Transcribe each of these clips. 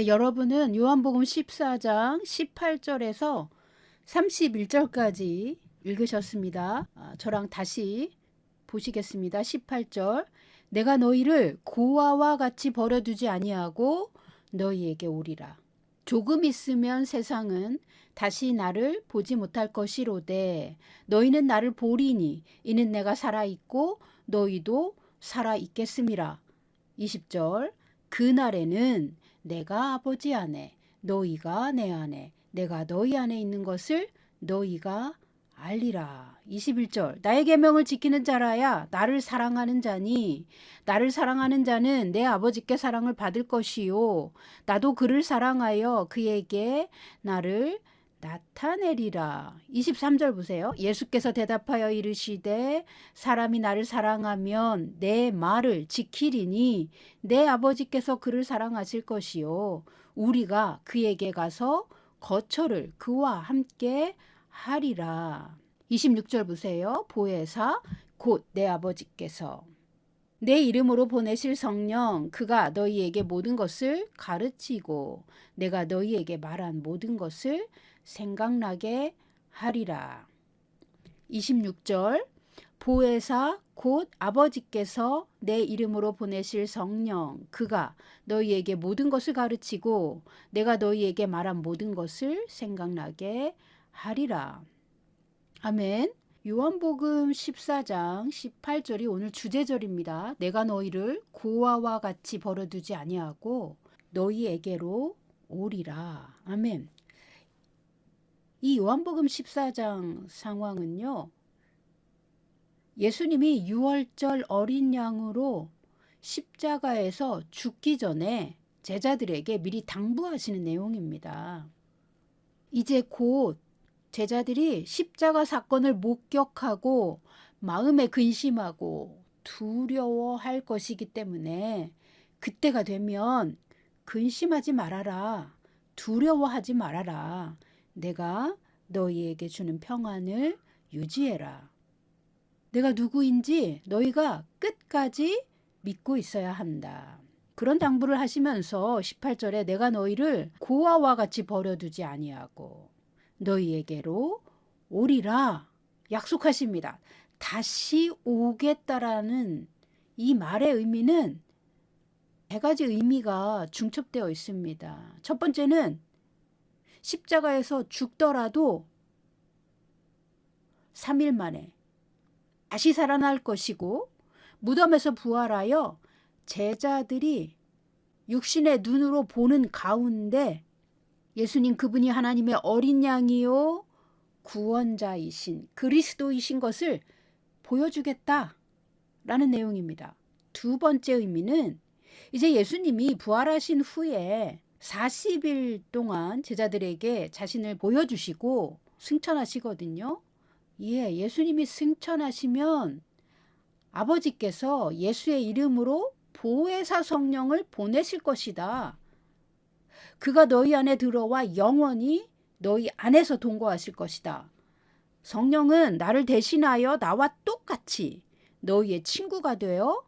이제 여러분은 요한복음 14장 18절에서 31절까지 읽으셨습니다. 저랑 다시 보시겠습니다. 18절. 내가 너희를 고아와 같이 버려두지 아니하고 너희에게 오리라. 조금 있으면 세상은 다시 나를 보지 못할 것이로되 너희는 나를 보리니 이는 내가 살아있고 너희도 살아있겠음이라. 20절. 그날에는 내가 아버지 안에 너희가 내 안에 내가 너희 안에 있는 것을 너희가 알리라. 21절. 나의 계명을 지키는 자라야 나를 사랑하는 자니 나를 사랑하는 자는 내 아버지께 사랑을 받을 것이요 나도 그를 사랑하여 그에게 나를 나타내리라. 23절 보세요. 예수께서 대답하여 이르시되 사람이 나를 사랑하면 내 말을 지키리니 내 아버지께서 그를 사랑하실 것이요 우리가 그에게 가서 거처를 그와 함께 하리라. 26절 보세요. 보혜사 곧 내 아버지께서 내 이름으로 보내실 성령 그가 너희에게 모든 것을 가르치고 내가 너희에게 말한 모든 것을 생각나게 하리라. 26절 보혜사 곧 아버지께서 내 이름으로 보내실 성령 그가 너희에게 모든 것을 가르치고 내가 너희에게 말한 모든 것을 생각나게 하리라. 아멘. 요한복음 14장 18절이 오늘 주제절입니다. 내가 너희를 고아와 같이 버려두지 아니하고 너희에게로 오리라. 아멘. 이 요한복음 14장 상황은요. 예수님이 유월절 어린 양으로 십자가에서 죽기 전에 제자들에게 미리 당부하시는 내용입니다. 이제 곧 제자들이 십자가 사건을 목격하고 마음에 근심하고 두려워할 것이기 때문에 그때가 되면 근심하지 말아라. 두려워하지 말아라. 내가 너희에게 주는 평안을 유지해라. 내가 누구인지 너희가 끝까지 믿고 있어야 한다. 그런 당부를 하시면서 18절에 내가 너희를 고아와 같이 버려두지 아니하고 너희에게로 오리라 약속하십니다. 다시 오겠다라는 이 말의 의미는 세 가지 의미가 중첩되어 있습니다. 첫 번째는 십자가에서 죽더라도 3일 만에 다시 살아날 것이고 무덤에서 부활하여 제자들이 육신의 눈으로 보는 가운데 예수님 그분이 하나님의 어린 양이요 구원자이신 그리스도이신 것을 보여주겠다라는 내용입니다. 두 번째 의미는 이제 예수님이 부활하신 후에 40일 동안 제자들에게 자신을 보여주시고 승천하시거든요. 예, 예수님이 승천하시면 아버지께서 예수의 이름으로 보혜사 성령을 보내실 것이다. 그가 너희 안에 들어와 영원히 너희 안에서 동거하실 것이다. 성령은 나를 대신하여 나와 똑같이 너희의 친구가 되어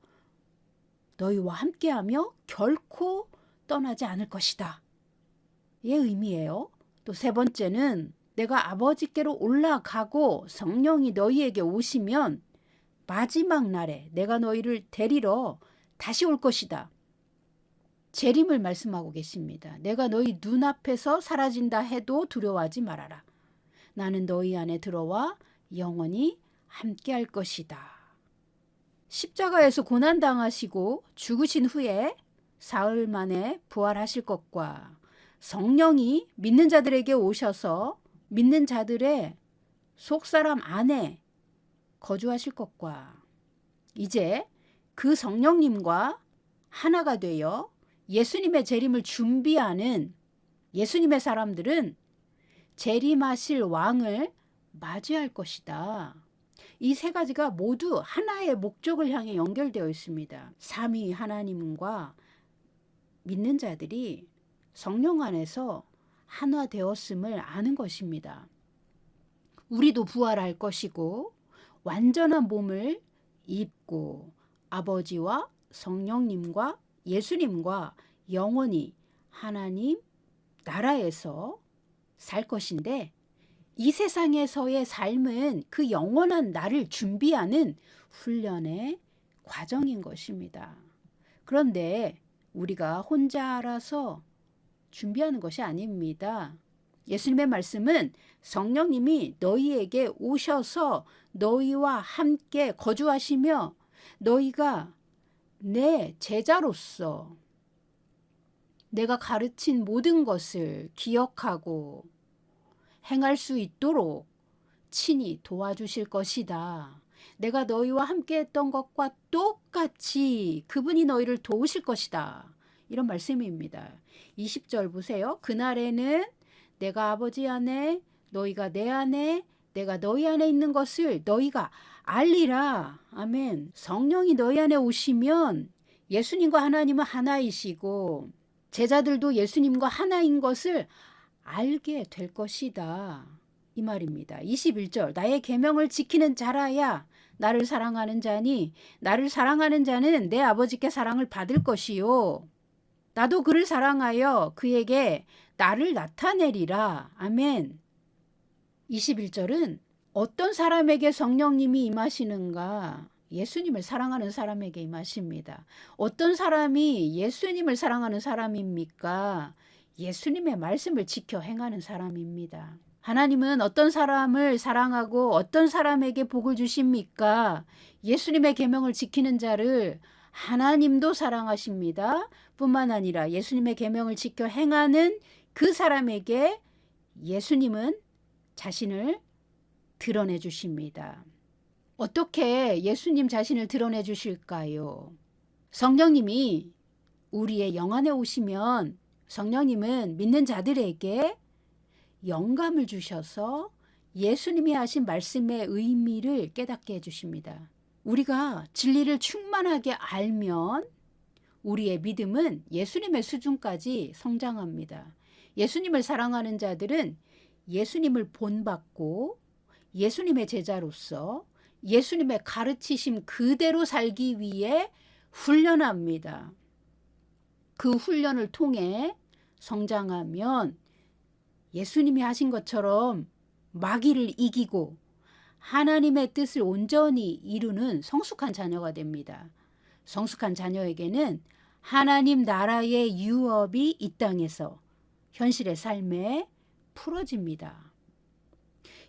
너희와 함께하며 결코 떠나지 않을 것이다. 의 의미예요. 또 세 번째는 내가 아버지께로 올라가고 성령이 너희에게 오시면 마지막 날에 내가 너희를 데리러 다시 올 것이다. 재림을 말씀하고 계십니다. 내가 너희 눈앞에서 사라진다 해도 두려워하지 말아라. 나는 너희 안에 들어와 영원히 함께할 것이다. 십자가에서 고난당하시고 죽으신 후에 사흘 만에 부활하실 것과 성령이 믿는 자들에게 오셔서 믿는 자들의 속사람 안에 거주하실 것과 이제 그 성령님과 하나가 되어 예수님의 재림을 준비하는 예수님의 사람들은 재림하실 왕을 맞이할 것이다. 이 세 가지가 모두 하나의 목적을 향해 연결되어 있습니다. 삼위 하나님과 믿는 자들이 성령 안에서 하나 되었음을 아는 것입니다. 우리도 부활할 것이고 완전한 몸을 입고 아버지와 성령님과 예수님과 영원히 하나님 나라에서 살 것인데 이 세상에서의 삶은 그 영원한 나를 준비하는 훈련의 과정인 것입니다. 그런데 우리가 혼자 알아서 준비하는 것이 아닙니다. 예수님의 말씀은 성령님이 너희에게 오셔서 너희와 함께 거주하시며 너희가 내 제자로서 내가 가르친 모든 것을 기억하고 행할 수 있도록 친히 도와주실 것이다. 내가 너희와 함께 했던 것과 똑같이 그분이 너희를 도우실 것이다. 이런 말씀입니다. 20절 보세요. 그날에는 내가 아버지 안에 너희가 내 안에 내가 너희 안에 있는 것을 너희가 알리라. 아멘. 성령이 너희 안에 오시면 예수님과 하나님은 하나이시고 제자들도 예수님과 하나인 것을 알게 될 것이다. 이 말입니다. 21절 나의 계명을 지키는 자라야 나를 사랑하는 자니 나를 사랑하는 자는 내 아버지께 사랑을 받을 것이요. 나도 그를 사랑하여 그에게 나를 나타내리라. 아멘. 21절은 어떤 사람에게 성령님이 임하시는가? 예수님을 사랑하는 사람에게 임하십니다. 어떤 사람이 예수님을 사랑하는 사람입니까? 예수님의 말씀을 지켜 행하는 사람입니다. 하나님은 어떤 사람을 사랑하고 어떤 사람에게 복을 주십니까? 예수님의 계명을 지키는 자를 하나님도 사랑하십니다. 뿐만 아니라 예수님의 계명을 지켜 행하는 그 사람에게 예수님은 자신을 드러내 주십니다. 어떻게 예수님 자신을 드러내 주실까요? 성령님이 우리의 영 안에 오시면 성령님은 믿는 자들에게 영감을 주셔서 예수님이 하신 말씀의 의미를 깨닫게 해주십니다. 우리가 진리를 충만하게 알면 우리의 믿음은 예수님의 수준까지 성장합니다. 예수님을 사랑하는 자들은 예수님을 본받고 예수님의 제자로서 예수님의 가르치심 그대로 살기 위해 훈련합니다. 그 훈련을 통해 성장하면 예수님이 하신 것처럼 마귀를 이기고 하나님의 뜻을 온전히 이루는 성숙한 자녀가 됩니다. 성숙한 자녀에게는 하나님 나라의 유업이 이 땅에서 현실의 삶에 풀어집니다.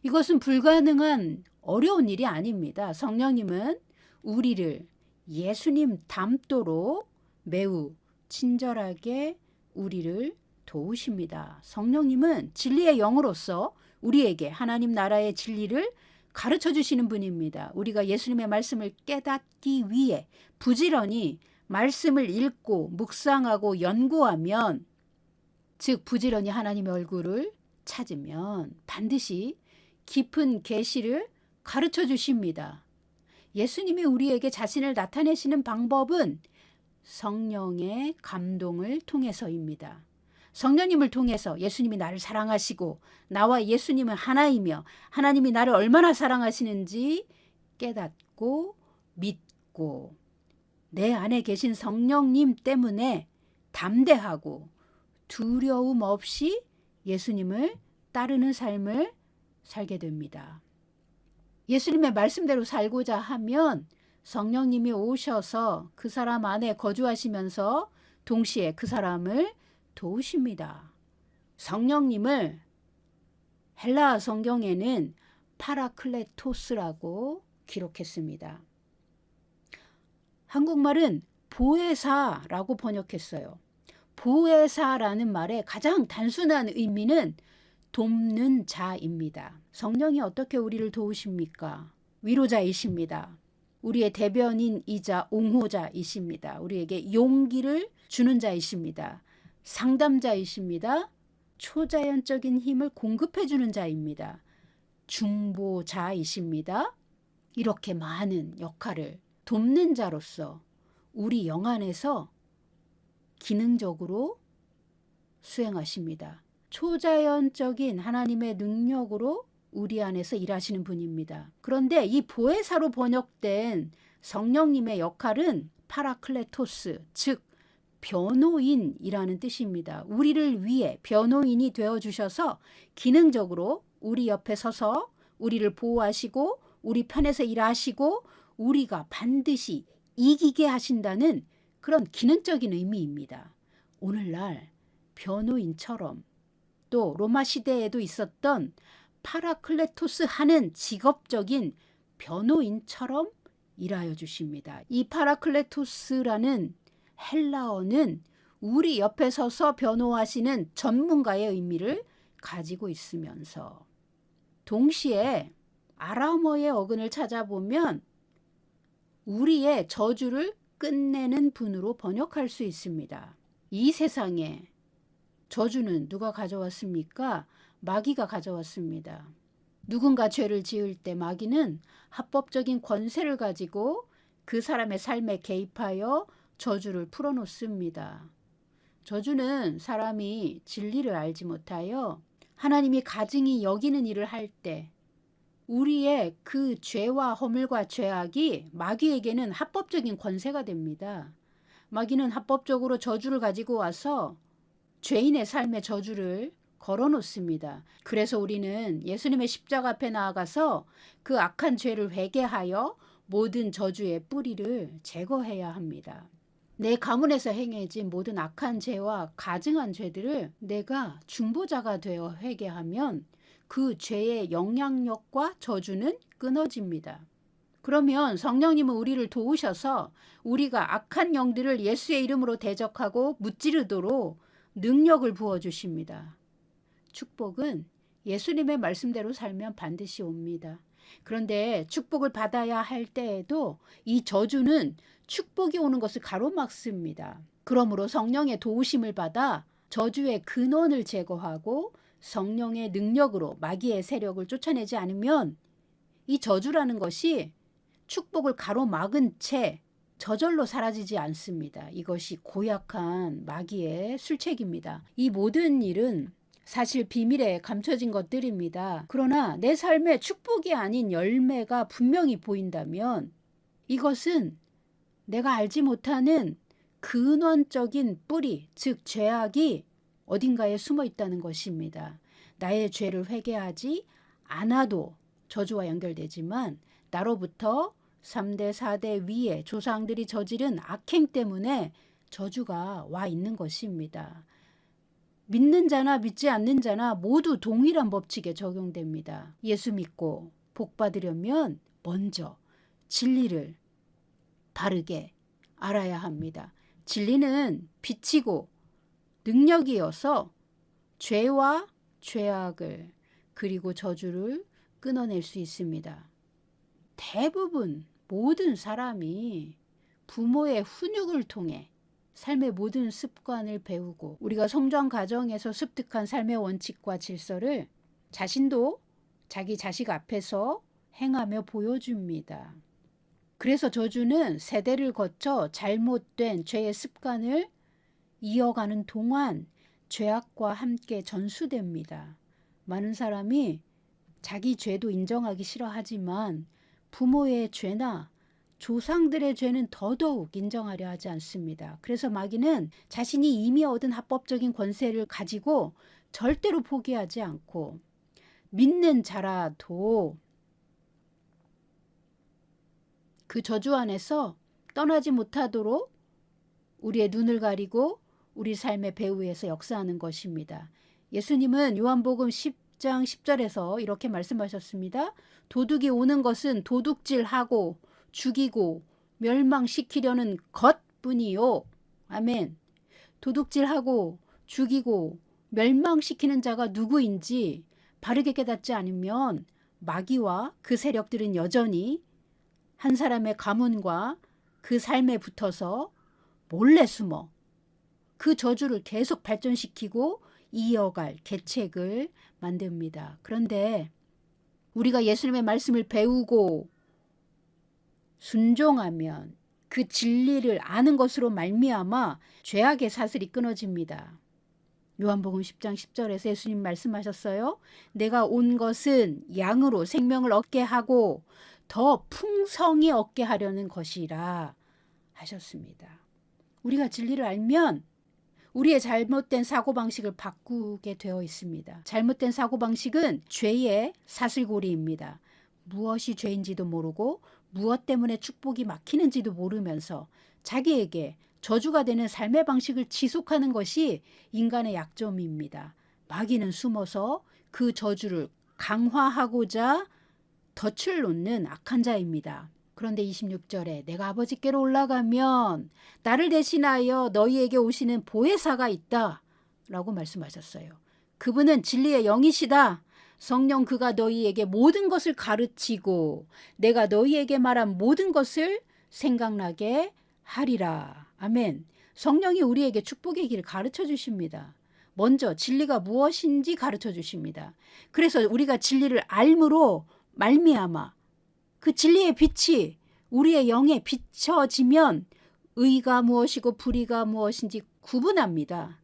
이것은 불가능한 어려운 일이 아닙니다. 성령님은 우리를 예수님 닮도록 매우 친절하게 우리를 도우십니다. 성령님은 진리의 영으로서 우리에게 하나님 나라의 진리를 가르쳐 주시는 분입니다. 우리가 예수님의 말씀을 깨닫기 위해 부지런히 말씀을 읽고 묵상하고 연구하면, 즉 부지런히 하나님의 얼굴을 찾으면 반드시 깊은 계시를 가르쳐 주십니다. 예수님이 우리에게 자신을 나타내시는 방법은 성령의 감동을 통해서입니다. 성령님을 통해서 예수님이 나를 사랑하시고 나와 예수님은 하나이며 하나님이 나를 얼마나 사랑하시는지 깨닫고 믿고 내 안에 계신 성령님 때문에 담대하고 두려움 없이 예수님을 따르는 삶을 살게 됩니다. 예수님의 말씀대로 살고자 하면 성령님이 오셔서 그 사람 안에 거주하시면서 동시에 그 사람을 도우십니다. 성령님을 헬라어 성경에는 파라클레토스라고 기록했습니다. 한국말은 보혜사라고 번역했어요. 보혜사라는 말의 가장 단순한 의미는 돕는 자입니다. 성령이 어떻게 우리를 도우십니까? 위로자이십니다. 우리의 대변인이자 옹호자이십니다. 우리에게 용기를 주는 자이십니다. 상담자이십니다. 초자연적인 힘을 공급해 주는 자입니다. 중보자이십니다. 이렇게 많은 역할을 돕는 자로서 우리 영 안에서 기능적으로 수행하십니다. 초자연적인 하나님의 능력으로 우리 안에서 일하시는 분입니다. 그런데 이 보혜사로 번역된 성령님의 역할은 파라클레토스, 즉 변호인이라는 뜻입니다. 우리를 위해 변호인이 되어주셔서 기능적으로 우리 옆에 서서 우리를 보호하시고 우리 편에서 일하시고 우리가 반드시 이기게 하신다는 그런 기능적인 의미입니다. 오늘날 변호인처럼 또 로마 시대에도 있었던 파라클레토스 하는 직업적인 변호인처럼 일하여 주십니다. 이 파라클레토스라는 헬라어는 우리 옆에 서서 변호하시는 전문가의 의미를 가지고 있으면서 동시에 아람어의 어근을 찾아보면 우리의 저주를 끝내는 분으로 번역할 수 있습니다. 이 세상에 저주는 누가 가져왔습니까? 마귀가 가져왔습니다. 누군가 죄를 지을 때 마귀는 합법적인 권세를 가지고 그 사람의 삶에 개입하여 저주를 풀어놓습니다. 저주는 사람이 진리를 알지 못하여 하나님이 가증히 여기는 일을 할 때 우리의 그 죄와 허물과 죄악이 마귀에게는 합법적인 권세가 됩니다. 마귀는 합법적으로 저주를 가지고 와서 죄인의 삶의 저주를 걸어놓습니다. 그래서 우리는 예수님의 십자가 앞에 나아가서 그 악한 죄를 회개하여 모든 저주의 뿌리를 제거해야 합니다. 내 가문에서 행해진 모든 악한 죄와 가증한 죄들을 내가 중보자가 되어 회개하면 그 죄의 영향력과 저주는 끊어집니다. 그러면 성령님은 우리를 도우셔서 우리가 악한 영들을 예수의 이름으로 대적하고 무찌르도록 능력을 부어주십니다. 축복은 예수님의 말씀대로 살면 반드시 옵니다. 그런데 축복을 받아야 할 때에도 이 저주는 축복이 오는 것을 가로막습니다. 그러므로 성령의 도우심을 받아 저주의 근원을 제거하고 성령의 능력으로 마귀의 세력을 쫓아내지 않으면 이 저주라는 것이 축복을 가로막은 채 저절로 사라지지 않습니다. 이것이 고약한 마귀의 술책입니다. 이 모든 일은 사실 비밀에 감춰진 것들입니다. 그러나 내 삶에 축복이 아닌 열매가 분명히 보인다면 이것은 내가 알지 못하는 근원적인 뿌리, 즉 죄악이 어딘가에 숨어 있다는 것입니다. 나의 죄를 회개하지 않아도 저주와 연결되지만 나로부터 3대, 4대 위에 조상들이 저지른 악행 때문에 저주가 와 있는 것입니다. 믿는 자나 믿지 않는 자나 모두 동일한 법칙에 적용됩니다. 예수 믿고 복 받으려면 먼저 진리를 바르게 알아야 합니다. 진리는 빛이고 능력이어서 죄와 죄악을 그리고 저주를 끊어낼 수 있습니다. 대부분 모든 사람이 부모의 훈육을 통해 삶의 모든 습관을 배우고 우리가 성장 과정에서 습득한 삶의 원칙과 질서를 자신도 자기 자식 앞에서 행하며 보여줍니다. 그래서 저주는 세대를 거쳐 잘못된 죄의 습관을 이어가는 동안 죄악과 함께 전수됩니다. 많은 사람이 자기 죄도 인정하기 싫어하지만 부모의 죄나 조상들의 죄는 더더욱 인정하려 하지 않습니다. 그래서 마귀는 자신이 이미 얻은 합법적인 권세를 가지고 절대로 포기하지 않고 믿는 자라도 그 저주 안에서 떠나지 못하도록 우리의 눈을 가리고 우리 삶의 배후에서 역사하는 것입니다. 예수님은 요한복음 10장 10절에서 이렇게 말씀하셨습니다. 도둑이 오는 것은 도둑질하고 죽이고 멸망시키려는 것뿐이요. 아멘. 도둑질하고 죽이고 멸망시키는 자가 누구인지 바르게 깨닫지 않으면 마귀와 그 세력들은 여전히 한 사람의 가문과 그 삶에 붙어서 몰래 숨어 그 저주를 계속 발전시키고 이어갈 계책을 만듭니다. 그런데 우리가 예수님의 말씀을 배우고 순종하면 그 진리를 아는 것으로 말미암아 죄악의 사슬이 끊어집니다. 요한복음 10장 10절에서 예수님 말씀하셨어요. 내가 온 것은 양으로 생명을 얻게 하고 더 풍성히 얻게 하려는 것이라 하셨습니다. 우리가 진리를 알면 우리의 잘못된 사고방식을 바꾸게 되어 있습니다. 잘못된 사고방식은 죄의 사슬고리입니다. 무엇이 죄인지도 모르고 무엇 때문에 축복이 막히는지도 모르면서 자기에게 저주가 되는 삶의 방식을 지속하는 것이 인간의 약점입니다. 마귀는 숨어서 그 저주를 강화하고자 덫을 놓는 악한 자입니다. 그런데 26절에 내가 아버지께로 올라가면 나를 대신하여 너희에게 오시는 보혜사가 있다 라고 말씀하셨어요. 그분은 진리의 영이시다. 성령 그가 너희에게 모든 것을 가르치고 내가 너희에게 말한 모든 것을 생각나게 하리라. 아멘. 성령이 우리에게 축복의 길을 가르쳐 주십니다. 먼저 진리가 무엇인지 가르쳐 주십니다. 그래서 우리가 진리를 알므로 말미암아 그 진리의 빛이 우리의 영에 비춰지면 의가 무엇이고 불의가 무엇인지 구분합니다.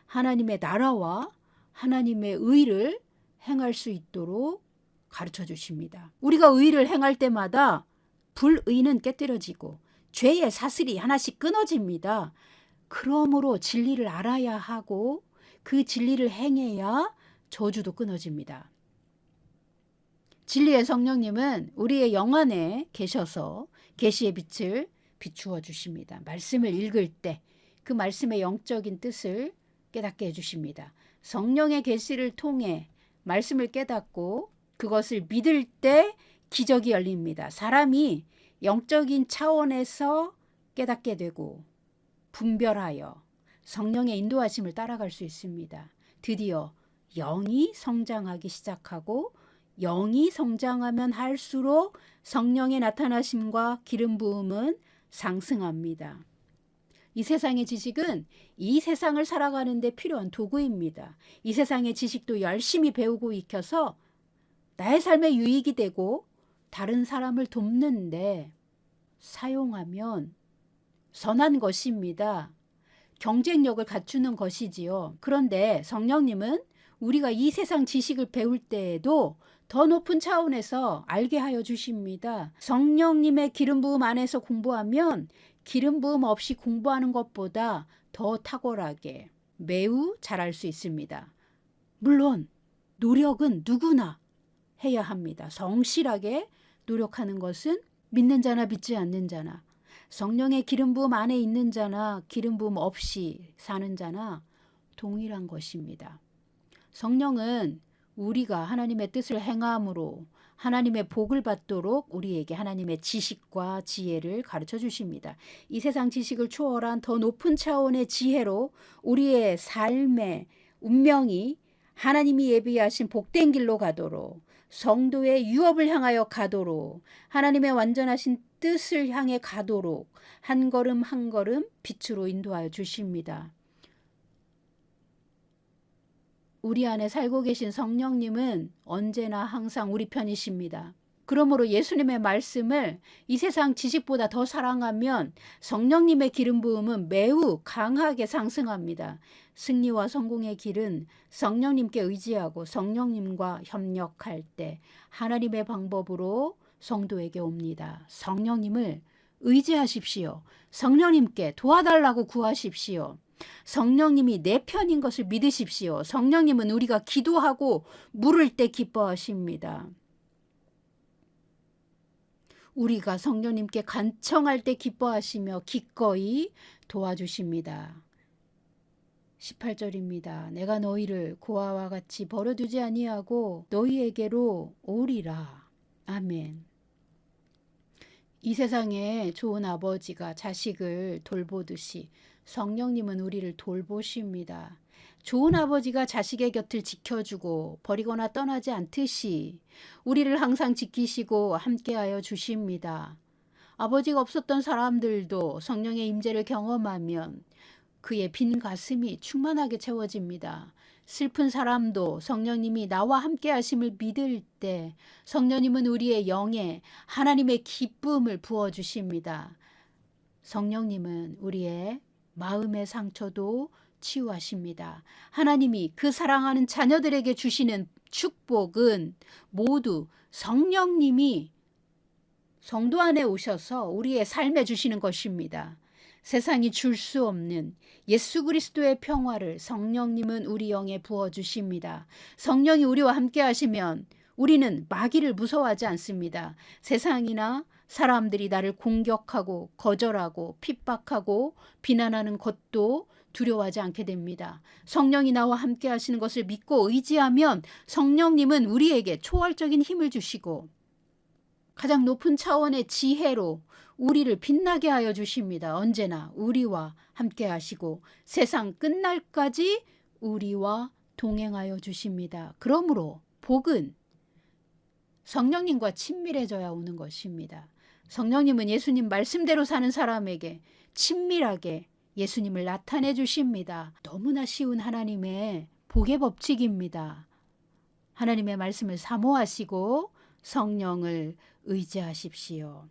하나님의 나라와 하나님의 의를 행할 수 있도록 가르쳐 주십니다. 우리가 의를 행할 때마다 불의는 깨뜨려지고 죄의 사슬이 하나씩 끊어집니다. 그러므로 진리를 알아야 하고 그 진리를 행해야 저주도 끊어집니다. 진리의 성령님은 우리의 영 안에 계셔서 계시의 빛을 비추어 주십니다. 말씀을 읽을 때 그 말씀의 영적인 뜻을 깨닫게 해주십니다. 성령의 계시를 통해 말씀을 깨닫고 그것을 믿을 때 기적이 열립니다. 사람이 영적인 차원에서 깨닫게 되고 분별하여 성령의 인도하심을 따라갈 수 있습니다. 드디어 영이 성장하기 시작하고 영이 성장하면 할수록 성령의 나타나심과 기름 부음은 상승합니다. 이 세상의 지식은 이 세상을 살아가는 데 필요한 도구입니다. 이 세상의 지식도 열심히 배우고 익혀서 나의 삶에 유익이 되고 다른 사람을 돕는데 사용하면 선한 것입니다. 경쟁력을 갖추는 것이지요. 그런데 성령님은 우리가 이 세상 지식을 배울 때에도 더 높은 차원에서 알게 하여 주십니다. 성령님의 기름 부음 안에서 공부하면 기름 부음 없이 공부하는 것보다 더 탁월하게 매우 잘할 수 있습니다. 물론 노력은 누구나 해야 합니다. 성실하게 노력하는 것은 믿는 자나 믿지 않는 자나 성령의 기름 부음 안에 있는 자나 기름 부음 없이 사는 자나 동일한 것입니다. 성령은 우리가 하나님의 뜻을 행함으로 하나님의 복을 받도록 우리에게 하나님의 지식과 지혜를 가르쳐 주십니다. 이 세상 지식을 초월한 더 높은 차원의 지혜로 우리의 삶의 운명이 하나님이 예비하신 복된 길로 가도록 성도의 유업을 향하여 가도록 하나님의 완전하신 뜻을 향해 가도록 한 걸음 한 걸음 빛으로 인도하여 주십니다. 우리 안에 살고 계신 성령님은 언제나 항상 우리 편이십니다. 그러므로 예수님의 말씀을 이 세상 지식보다 더 사랑하면 성령님의 기름 부음은 매우 강하게 상승합니다. 승리와 성공의 길은 성령님께 의지하고 성령님과 협력할 때 하나님의 방법으로 성도에게 옵니다. 성령님을 의지하십시오. 성령님께 도와달라고 구하십시오. 성령님이 내 편인 것을 믿으십시오. 성령님은 우리가 기도하고 물을 때 기뻐하십니다. 우리가 성령님께 간청할 때 기뻐하시며 기꺼이 도와주십니다. 18절입니다. 내가 너희를 고아와 같이 버려두지 아니하고 너희에게로 오리라. 아멘. 이 세상에 좋은 아버지가 자식을 돌보듯이 성령님은 우리를 돌보십니다. 좋은 아버지가 자식의 곁을 지켜주고 버리거나 떠나지 않듯이 우리를 항상 지키시고 함께하여 주십니다. 아버지가 없었던 사람들도 성령의 임재를 경험하면 그의 빈 가슴이 충만하게 채워집니다. 슬픈 사람도 성령님이 나와 함께 하심을 믿을 때 성령님은 우리의 영에 하나님의 기쁨을 부어주십니다. 성령님은 우리의 마음의 상처도 치유하십니다. 하나님이 그 사랑하는 자녀들에게 주시는 축복은 모두 성령님이 성도 안에 오셔서 우리의 삶에 주시는 것입니다. 세상이 줄 수 없는 예수 그리스도의 평화를 성령님은 우리 영에 부어주십니다. 성령이 우리와 함께 하시면 우리는 마귀를 무서워하지 않습니다. 세상이나 사람들이 나를 공격하고 거절하고 핍박하고 비난하는 것도 두려워하지 않게 됩니다. 성령이 나와 함께 하시는 것을 믿고 의지하면 성령님은 우리에게 초월적인 힘을 주시고 가장 높은 차원의 지혜로 우리를 빛나게 하여 주십니다. 언제나 우리와 함께 하시고 세상 끝날까지 우리와 동행하여 주십니다. 그러므로 복은 성령님과 친밀해져야 오는 것입니다. 성령님은 예수님 말씀대로 사는 사람에게 친밀하게 예수님을 나타내 주십니다. 너무나 쉬운 하나님의 복의 법칙입니다. 하나님의 말씀을 사모하시고 성령을 의지하십시오.